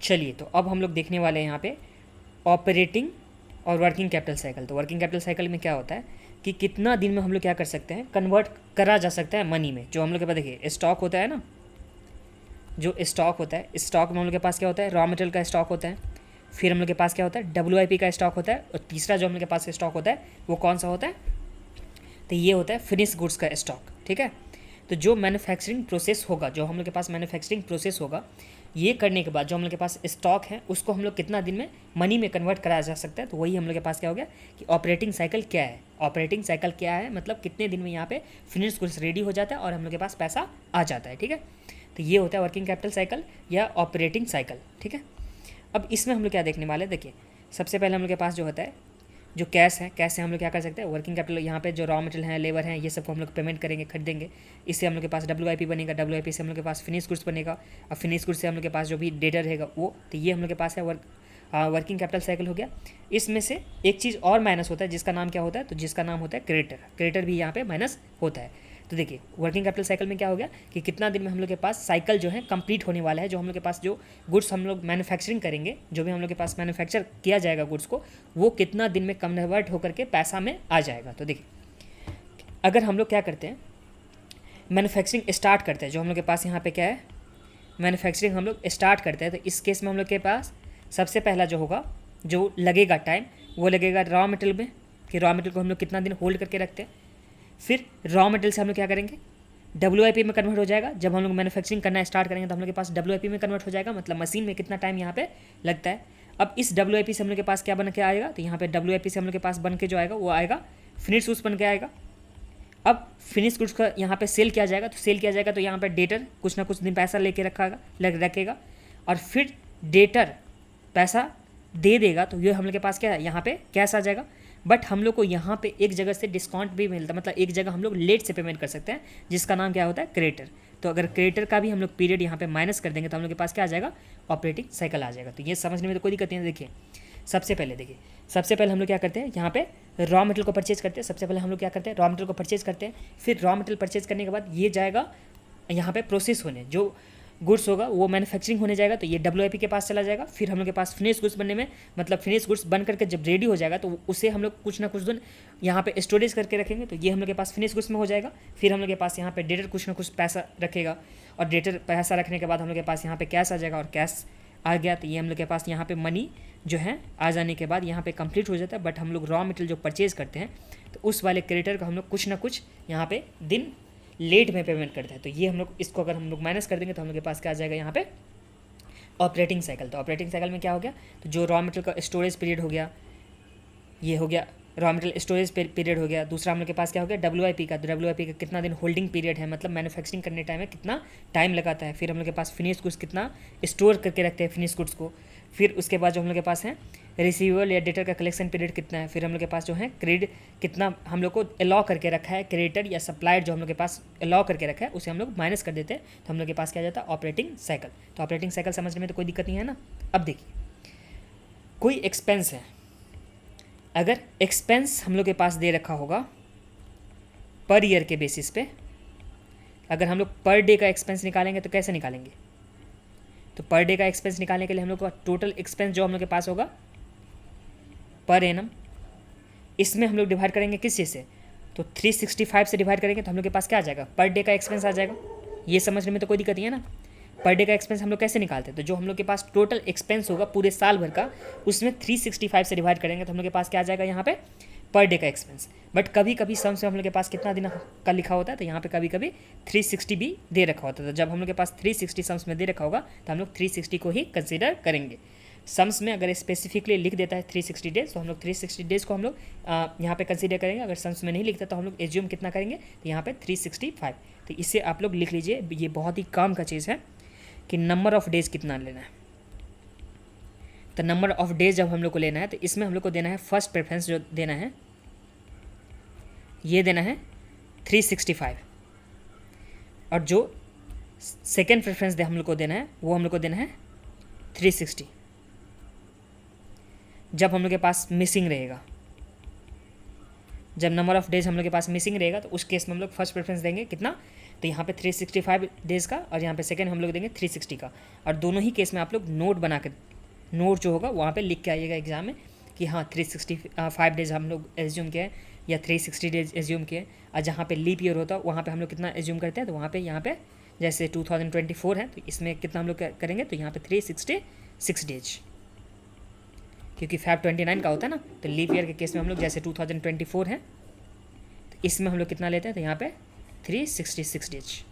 चलिए, तो अब हम लोग देखने वाले हैं यहाँ पे ऑपरेटिंग और वर्किंग कैपिटल साइकिल। तो वर्किंग कैपिटल साइकिल में क्या होता है कि कितना दिन में हम लोग क्या कर सकते हैं, कन्वर्ट करा जा सकता है मनी में। जो हम लोग के पास देखिए स्टॉक होता है ना, जो स्टॉक होता है, स्टॉक में हम लोग के पास क्या होता है, रॉ मटेरियल का स्टॉक होता है। फिर हम लोग के पास क्या होता है, WIP का स्टॉक होता है। और तीसरा जो हम लोग के पास स्टॉक होता है वो कौन सा होता है, तो ये होता है फिनिश गुड्स का स्टॉक। ठीक है, तो जो मैन्युफैक्चरिंग प्रोसेस होगा, जो हम लोग के पास मैन्युफैक्चरिंग प्रोसेस होगा, ये करने के बाद जो हम लोग के पास स्टॉक है उसको हम लोग कितना दिन में मनी में कन्वर्ट कराया जा सकता है। तो वही हम लोग के पास क्या हो गया कि ऑपरेटिंग साइकिल क्या है। ऑपरेटिंग साइकिल क्या है, मतलब कितने दिन में यहाँ पे फिनिश गुड्स रेडी हो जाता है और हम लोग के पास पैसा आ जाता है। ठीक है, तो ये होता है वर्किंग कैपिटल साइकिल या ऑपरेटिंग साइकिल। ठीक है, अब इसमें हम लोग क्या देखने वाले, देखिए सबसे पहले हम लोग के पास जो होता है, जो कैश है, कैश से हम लोग क्या कर सकते हैं, वर्किंग कैपिटल। यहाँ पे जो रॉ मटेरियल है, लेबर है, ये सबको हम लोग पेमेंट करेंगे, खरीदेंगे। इससे हम लोग के पास WIP बनेगा, WIP से हम लोग के पास फिनिश गुड्स बनेगा, और फिनिश गुड्स से हम लोग के पास जो भी डेटर रहेगा वो। तो ये हम लोग के पास है वर्किंग कैपिटल साइकिल हो गया। इसमें से एक चीज़ और माइनस होता है जिसका नाम क्या होता है, तो जिसका नाम होता है क्रेडिटर। क्रेडिटर भी यहाँ पे माइनस होता है। तो देखिए वर्किंग कैपिटल साइकिल में क्या हो गया कि कितना दिन में हम लोग के पास साइकिल जो है कंप्लीट होने वाला है। जो हम लोग के पास जो गुड्स हम लोग मैन्युफैक्चरिंग करेंगे, जो भी हम लोग के पास मैन्युफैक्चर किया जाएगा गुड्स को, वो कितना दिन में कन्वर्ट होकर के पैसा में आ जाएगा। तो देखिए अगर हम लोग क्या करते हैं, मैन्युफैक्चरिंग स्टार्ट करते हैं, जो हम लोग के पास यहाँ पे क्या है, मैन्युफैक्चरिंग हम लोग स्टार्ट करते हैं। तो इस केस में हम लोग के पास सबसे पहला जो होगा, जो लगेगा टाइम, वो लगेगा रॉ मटेरियल में, कि रॉ मटेरियल को हम लोग कितना दिन होल्ड करके रखते हैं। फिर रॉ मटेरियल से हम लोग क्या करेंगे, WIP में कन्वर्ट हो जाएगा। जब हम लोग मैन्युफैक्चरिंग करना स्टार्ट करेंगे तो हम लोग के पास WIP में कन्वर्ट हो जाएगा, मतलब मशीन में कितना टाइम यहाँ पे लगता है। अब इस WIP से हम लोग के पास क्या बन के आएगा, तो यहाँ पे WIP से हम लोग के पास बन के जो आएगा वो आएगा फिनिश गुड्स बन के आएगा। अब फिनिश गुड्स का यहाँ पे सेल किया जाएगा, तो सेल किया जाएगा तो यहाँ पे डेटर कुछ ना कुछ दिन पैसा लेके रखेगा, और फिर डेटर पैसा दे देगा। तो ये हम लोग के पास क्या है, यहाँ पे कैश आ जाएगा। बट हम लोग को यहाँ पे एक जगह से डिस्काउंट भी मिलता है, मतलब एक जगह हम लोग लेट से पेमेंट कर सकते हैं, जिसका नाम क्या होता है, क्रेडिटर। तो अगर क्रेडिटर का भी हम लोग पीरियड यहाँ पे माइनस कर देंगे तो हम लोग के पास क्या आ जाएगा, ऑपरेटिंग साइकिल आ जाएगा। तो ये समझने में तो कोई दिक्कत नहीं है। देखिए सबसे पहले हम लोग क्या करते हैं, यहाँ पे रॉ मटेरियल को परचेज करते हैं। सबसे पहले हम लोग क्या करते हैं, रॉ मटेरियल को परचेज करते हैं। फिर रॉ मटेरियल परचेज करने के बाद ये जाएगा यहाँ पे प्रोसेस होने, जो गुड्स होगा वो मैन्युफैक्चरिंग होने जाएगा, तो ये WIP के पास चला जाएगा। फिर हम लोग के पास फिनिश गुड्स बनने में, मतलब फिनिश गुड्स बन करके जब रेडी हो जाएगा तो उसे हम लोग कुछ ना कुछ दिन यहाँ पे स्टोरेज करके रखेंगे, तो ये हम लोग के पास फिनिश गुड्स में हो जाएगा। फिर हम लोग के पास यहाँ पे डेटर कुछ ना कुछ पैसा रखेगा, और डेटर पैसा रखने के बाद हम लोग के पास यहाँ पे कैश आ जाएगा, और कैश आ गया तो ये हम लोग के पास यहाँ पे मनी जो है आ जाने के बाद यहाँ पे कंप्लीट हो जाता है। बट हम लोग रॉ मटेरियल जो परचेज करते हैं तो उस वाले क्रेडिटर का हम लोग कुछ ना कुछ यहाँ पे दिन लेट में पेमेंट करते हैं। तो ये हम लोग इसको अगर हम लोग माइनस कर देंगे तो हम लोग के पास क्या आ जाएगा, यहाँ पे ऑपरेटिंग साइकिल। तो ऑपरेटिंग साइकिल में क्या हो गया, तो जो रॉ मटेरियल का स्टोरेज पीरियड हो गया, ये हो गया रॉ मटेरियल स्टोरेज पीरियड हो गया। दूसरा हम लोग के पास क्या हो गया, WIP का। तो WIP का कितना दिन होल्डिंग पीरियड है, मतलब मैन्युफैक्चरिंग करने टाइम में कितना टाइम लगाता है। फिर हम लोग के पास फिनिश गुड्स कितना स्टोर करके रखते हैं फिनिश गुड्स को। फिर उसके बाद जो हम लोग के पास है रिसीवेबल या डेटर का कलेक्शन पीरियड कितना है। फिर हम लोग के पास जो है क्रेडिट कितना हम लोग को अलाउ करके रखा है, क्रेडिटर या सप्लायर जो हम लोग के पास अलाउ करके रखा है उसे हम लोग माइनस कर देते हैं, तो हम लोग के पास क्या जाता है, ऑपरेटिंग साइकिल। तो ऑपरेटिंग साइकिल समझने में तो कोई दिक्कत नहीं है ना। अब देखिए कोई एक्सपेंस है, अगर एक्सपेंस हम लोग के पास दे रखा होगा पर ईयर के बेसिस पे, अगर हम लोग पर डे का एक्सपेंस निकालेंगे तो कैसे निकालेंगे, तो पर डे का एक्सपेंस निकालने के लिए हम लोग का टोटल एक्सपेंस जो हम लोग के पास होगा पर एनम, इसमें हम लोग डिवाइड करेंगे किस चीज़ से, तो 365 से डिवाइड करेंगे तो हम लोग के पास क्या आ जाएगा, पर डे का एक्सपेंस आ जाएगा। ये समझने में तो कोई दिक्कत नहीं है ना। पर डे का एक्सपेंस हम लोग कैसे निकालते हैं, तो जो हम लोग के पास टोटल एक्सपेंस होगा पूरे साल भर का, उसमें 365 से डिवाइड करेंगे तो हम लोग के पास क्या आ जाएगा, यहाँ पे पर डे का एक्सपेंस। बट कभी कभी सम्स में हम लोग के पास कितना दिन का लिखा होता है, तो यहाँ पे कभी कभी 360 भी दे रखा होता है। तो जब हम लोग के पास 360 सम्स में दे रखा होगा तो हम लोग 360 को ही कंसिडर करेंगे। सम्स में अगर स्पेसिफिकली लिख देता है 360 डेज तो हम लोग 360 डेज को हम लोग यहाँ पे कंसीडर करेंगे। अगर सम्स में नहीं लिखता तो हम लोग एज्यूम कितना करेंगे, तो यहाँ पे 365। तो इसे आप लोग लिख लीजिए, ये बहुत ही काम का चीज़ है कि नंबर ऑफ डेज कितना लेना है। तो नंबर ऑफ डेज जब हम लोग को लेना है तो इसमें हम लोग को देना है फर्स्ट प्रेफरेंस, जो देना है ये देना है 365, और जो सेकेंड प्रेफरेंस हम लोग को देना है वो हम लोग को देना है 360। जब हम लोग के पास मिसिंग रहेगा, जब नंबर ऑफ डेज हम लोग के पास मिसिंग रहेगा तो उस केस में हम लोग फर्स्ट प्रेफरेंस देंगे कितना, तो यहाँ पे 365 डेज़ का और यहाँ पे सेकेंड हम लोग देंगे 360 का। और दोनों ही केस में आप लोग नोट बना कर, नोट जो होगा वहाँ पे लिख के आइएगा एग्जाम में कि हाँ 365 डेज़ हम लोग एज्यूम किए हैं या 360 डेज एज्यूम किए। और जहाँ पे लीप ईयर होता है वहाँ पे हम लोग कितना एज्यूम करते हैं, तो वहाँ पे यहाँ पे जैसे 2024 है तो इसमें कितना हम लोग करेंगे, तो यहाँ पे 366 डेज, क्योंकि Feb 29 का होता है ना। तो लीप ईयर के केस में हम लोग जैसे 2024 है तो इसमें हम लोग कितना लेते हैं, तो यहाँ पे 366 डेज।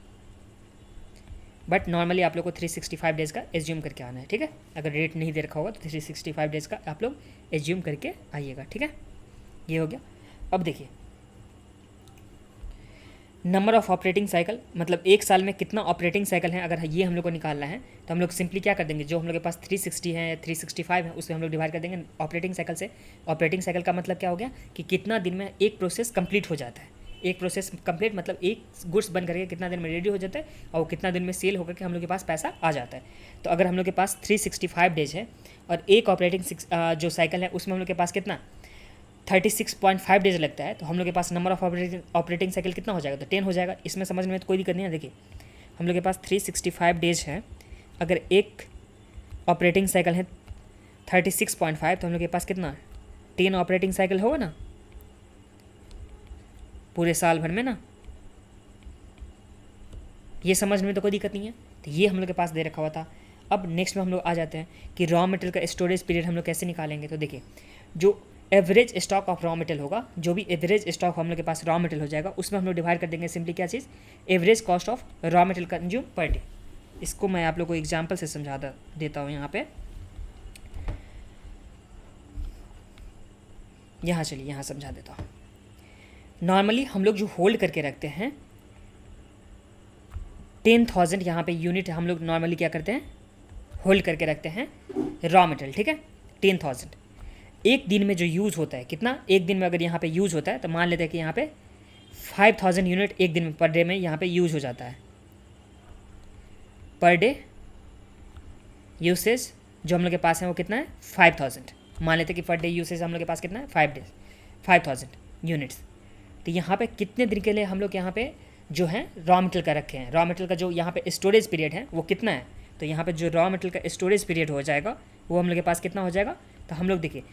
बट नॉर्मली आप लोग को 365 डेज़ का एज्यूम करके आना है, ठीक है। अगर डेट नहीं दे रखा होगा तो 365 डेज़ का आप लोग एज्यूम करके आइएगा, ठीक है। ये हो गया। अब देखिए नंबर ऑफ ऑपरेटिंग साइकिल, मतलब एक साल में कितना ऑपरेटिंग साइकिल है, अगर ये हम लोग को निकालना है तो हम लोग सिंपली क्या कर देंगे, जो हम लोग के पास 360 है 365 है उससे हम लोग डिवाइड कर देंगे ऑपरेटिंग साइकिल से। ऑपरेटिंग साइकिल का मतलब क्या हो गया कि कितना दिन में एक प्रोसेस कंप्लीट हो जाता है। एक प्रोसेस कंप्लीट मतलब एक गुड्स बन करके कितना दिन में रेडी हो जाता है और वो कितना दिन में सेल होकर के हम लोग के पास पैसा आ जाता है। तो अगर हम लोग के पास 365 डेज है और एक ऑपरेटिंग जो साइकिल है उसमें हम लोग के पास कितना 36.5 डेज लगता है, तो हम लोग के पास नंबर ऑफ ऑपरेटिंग साइकिल कितना हो जाएगा, तो 10 हो जाएगा। इसमें समझने में तो कोई दिक्कत नहीं है। देखिए हम लोग के पास 365 डेज है, अगर एक ऑपरेटिंग साइकिल है 36.5 तो हम लोग के पास कितना 10 ऑपरेटिंग साइकिल होगा ना पूरे साल भर में ना। ये समझने में तो कोई दिक्कत नहीं है। तो ये हम लोग के पास दे रखा हुआ था। अब नेक्स्ट में हम लोग आ जाते हैं कि रॉ मटेरियल का स्टोरेज पीरियड हम लोग कैसे निकालेंगे। तो देखिए जो average stock of raw material होगा, जो भी एवरेज स्टॉक हम लोग के पास रॉ मटेरियल हो जाएगा उसमें हम लोग डिवाइड कर देंगे सिंपली क्या चीज़, average cost of raw material consume per day. इसको मैं आप लोग को एग्जाम्पल से समझा देता हूँ। यहाँ चलिए यहाँ समझा देता हूँ। नॉर्मली हम लोग जो होल्ड करके रखते हैं 10,000 यहाँ पे यूनिट हम लोग नॉर्मली क्या करते हैं, होल्ड करके रखते हैं रॉ मटेरियल, ठीक है। 10,000 एक दिन में जो यूज़ होता है कितना, एक दिन में अगर यहाँ पे यूज़ होता है तो मान लेते हैं कि यहाँ पे 5,000 यूनिट एक दिन में पर डे में यहाँ पे यूज़ हो जाता है। पर डे यूसेज जो हम लोग के पास है वो कितना है 5,000। मान लेते हैं कि पर डे यूसेज हम लोग के पास कितना है 5,000 यूनिट्स। तो यहाँ पे कितने दिन के लिए हम लोग यहाँ पे जो है रॉ मटेरियल का रखे हैं, रॉ मटेरियल का जो यहाँ पे स्टोरेज पीरियड है वो कितना है। तो यहाँ पे जो रॉ मटेरियल का स्टोरेज पीरियड हो जाएगा वो हम लोग के पास कितना हो जाएगा, तो हम लोग देखिए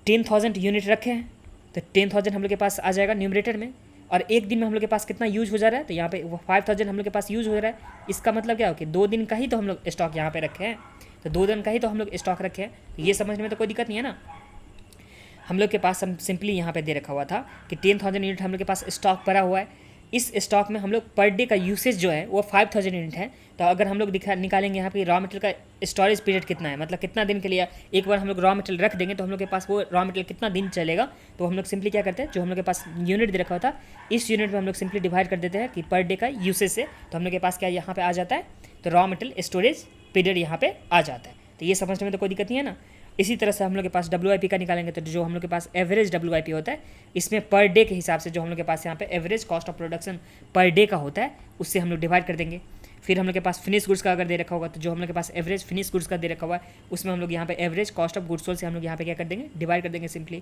10,000 यूनिट रखे हैं तो 10,000 हम लोग के पास आ जाएगा न्यूमरेटर में। और एक दिन में हम लोग के पास कितना यूज़ हो जा रहा है, तो यहाँ पे वो 5,000 हम लोग के पास यूज़ हो रहा है। इसका मतलब क्या हो कि 2 दिन का ही तो हम लोग स्टॉक यहाँ पे रखे हैं, तो 2 दिन का ही तो हम लोग स्टॉक रखे हैं। तो ये समझने में तो कोई दिक्कत नहीं है ना। हम लोग के पास हम सिंपली यहाँ पे दे रखा हुआ था कि 10,000 यूनिट हम लोग के पास स्टॉक पड़ा हुआ है। इस स्टॉक में हम लोग पर डे का यूसेज जो है वो 5,000 यूनिट है। तो अगर हम लोग निकालेंगे यहाँ पे रॉ मटेरियल का स्टोरेज पीरियड कितना है, मतलब कितना दिन के लिए एक बार हम लोग रॉ मटेरियल रख देंगे तो हम लोग के पास वो रॉ मटेरियल कितना दिन चलेगा। तो हम लोग सिंपली क्या करते हैं, जो हम लोग के पास यूनिट दे रखा होता है इस यूनिट में हम लोग सिंपली डिवाइड कर देते हैं कि पर डे का यूसेज से। तो हम लोग के पास क्या यहाँ पे आ जाता है, तो रॉ मटेरियल स्टोरेज पीरियड यहाँ पे आ जाता है। तो ये समझने में तो कोई दिक्कत नहीं है ना। इसी तरह से हम लोग के पास WIP का निकालेंगे तो जो हम लोग के पास एवरेज WIP होता है इसमें पर डे के हिसाब से जो हम लोग के पास यहाँ पे average cost of production per day का होता है उससे हम लोग डिवाइड कर देंगे। फिर हम लोग के पास फिनिश गुड्स का अगर दे रखा होगा तो जो हम लोग के पास एवरेज फिनिश गुड्स का दे रखा हुआ है उसमें हम लोग यहाँ पे average cost of goods sold से हम लोग यहाँ पे क्या कर देंगे, डिवाइड कर देंगे सिंपली।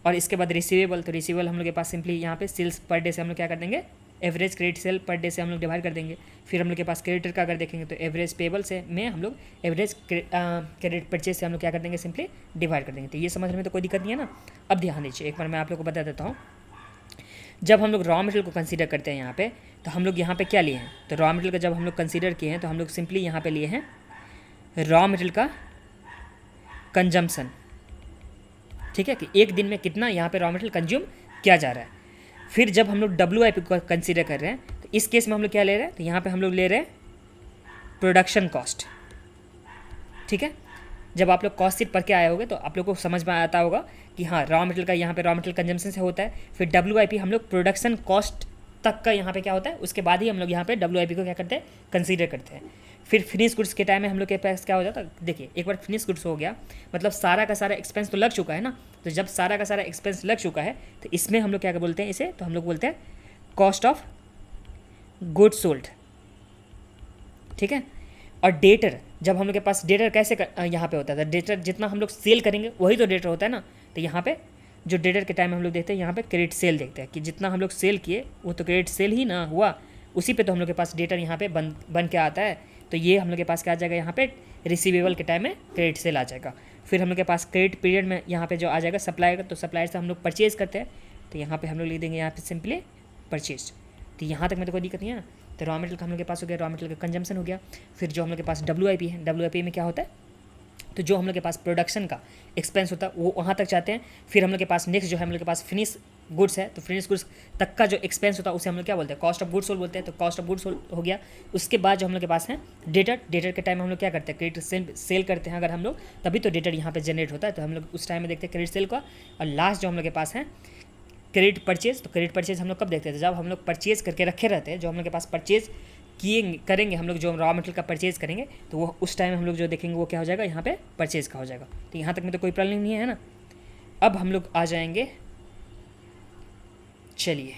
और इसके बाद रिसीवेबल, तो रिसीवेबल हम लोग के पास सिंपली यहाँ पे सेल्स पर डे से हम लोग क्या कर देंगे, average credit sale per day से हम लोग डिवाइड कर देंगे। फिर हम लोग के पास क्रेडिटर का अगर देखेंगे तो एवरेज पेबल से में हम लोग एवरेज क्रेडिट परचेज से हम लोग क्या कर देंगे, सिंपली डिवाइड कर देंगे। तो ये समझने में तो कोई दिक्कत नहीं है ना। अब ध्यान दीजिए, एक बार मैं आप लोग को बता देता हूँ। जब हम लोग रॉ मटेरियल को कंसीडर करते हैं यहाँ पे, तो हम लोग यहाँ पे क्या लिए हैं, तो रॉ मटेरियल का जब हम लोग कंसीडर किए हैं तो हम लोग सिंपली यहाँ पे लिए हैं रॉ मटेरियल का कंजम्पशन, ठीक है, कि एक दिन में कितना यहाँ पे रॉ मटेरियल कंज्यूम किया जा रहा है। फिर जब हम लोग WIP को कंसीडर कर रहे हैं तो इस केस में हम लोग क्या ले रहे हैं, तो यहाँ पे हम लोग ले रहे हैं प्रोडक्शन कॉस्ट, ठीक है। जब आप लोग कॉस्ट शीट पढ़ के आए होंगे तो आप लोग को समझ में आता होगा कि हाँ रॉ मटेरियल का यहाँ पे रॉ मटेरियल कंजम्पशन से होता है। फिर WIP हम लोग प्रोडक्शन कॉस्ट तक का यहाँ पे क्या होता है, उसके बाद ही हम लोग यहाँ पे WIP को क्या करते हैं, कंसीडर करते हैं। फिर फिनिश गुड्स के टाइम में हम लोग के पास क्या हो जाता है, देखिए एक बार फिनिश गुड्स हो गया मतलब सारा का सारा एक्सपेंस तो लग चुका है ना। तो जब सारा का सारा एक्सपेंस लग चुका है तो इसमें हम लोग क्या बोलते हैं इसे, तो हम लोग बोलते हैं कॉस्ट ऑफ गुड्स सोल्ड, ठीक है। और डेटर, जब हम लोग के पास डेटर कैसे यहाँ पे होता है, तो डेटर जितना हम लोग सेल करेंगे वही तो डेटर होता है ना। तो यहाँ पे जो डेटर के टाइम हम लोग देखते हैं यहाँ पे क्रेडिट सेल देखते हैं कि जितना हम लोग सेल किए वो तो क्रेडिट सेल ही ना हुआ, उसी पे तो हम लोग के पास डेटर यहाँ पे बन के आता है। तो ये हम लोग के पास क्या आ जाएगा यहाँ पे रिसीवेबल के टाइम में क्रेडिट सेल आ जाएगा। फिर हम लोग के पास क्रेडिट पीरियड में यहाँ पे जो आ जाएगा सप्लायर, तो सप्लायर से हम लोग परचेज़ करते हैं, तो यहाँ पे हम लोग लिख देंगे यहाँ पे सिंपली परचेज। तो यहाँ तक में तो कोई दिक्कत नहीं है ना। तो रॉ मटेरियल का हम लोग के पास हो गया, रॉ मटेरियल का कंजम्पशन हो गया। फिर जो हम लोग के पास WIP है, WIP में क्या होता है, तो जो हम लोग के पास प्रोडक्शन का एक्सपेंस होता है वो वहाँ तक जाते हैं। फिर हम लोग के पास नेक्स्ट जो है हम लोग के पास फिनिश गुड्स है, तो फिनिश गुड्स तक का जो एक्सपेंस होता है उसे हम लोग क्या बोलते हैं, कॉस्ट ऑफ गुड्स सोल्ड बोलते हैं। तो कॉस्ट ऑफ गुड्स सोल्ड हो गया। उसके बाद जो हम लोग के पास है डेटर के टाइम हम लोग क्या करते हैं, क्रेडिट सेल करते हैं अगर हम लोग, तभी तो डेटर यहाँ पे जनरेट होता है। तो हम लोग उस टाइम में देखते हैं क्रेडिट सेल का। और लास्ट जो हम लोग के पास है क्रेडिट परचेज। तो क्रेडिट परचेज हम लोग कब देखते थे, जब हम लोग परचेज करके रखे रहते हैं, जो हम लोग के पास परचेज करेंगे हम लोग, जो रॉ मटेरियल का परचेज करेंगे, तो वो उस टाइम हम लोग जो देखेंगे वो क्या हो जाएगा, यहाँ पे परचेज का हो जाएगा। तो यहाँ तक में तो कोई प्रॉब्लम नहीं है ना। अब हम लोग आ जाएंगे, चलिए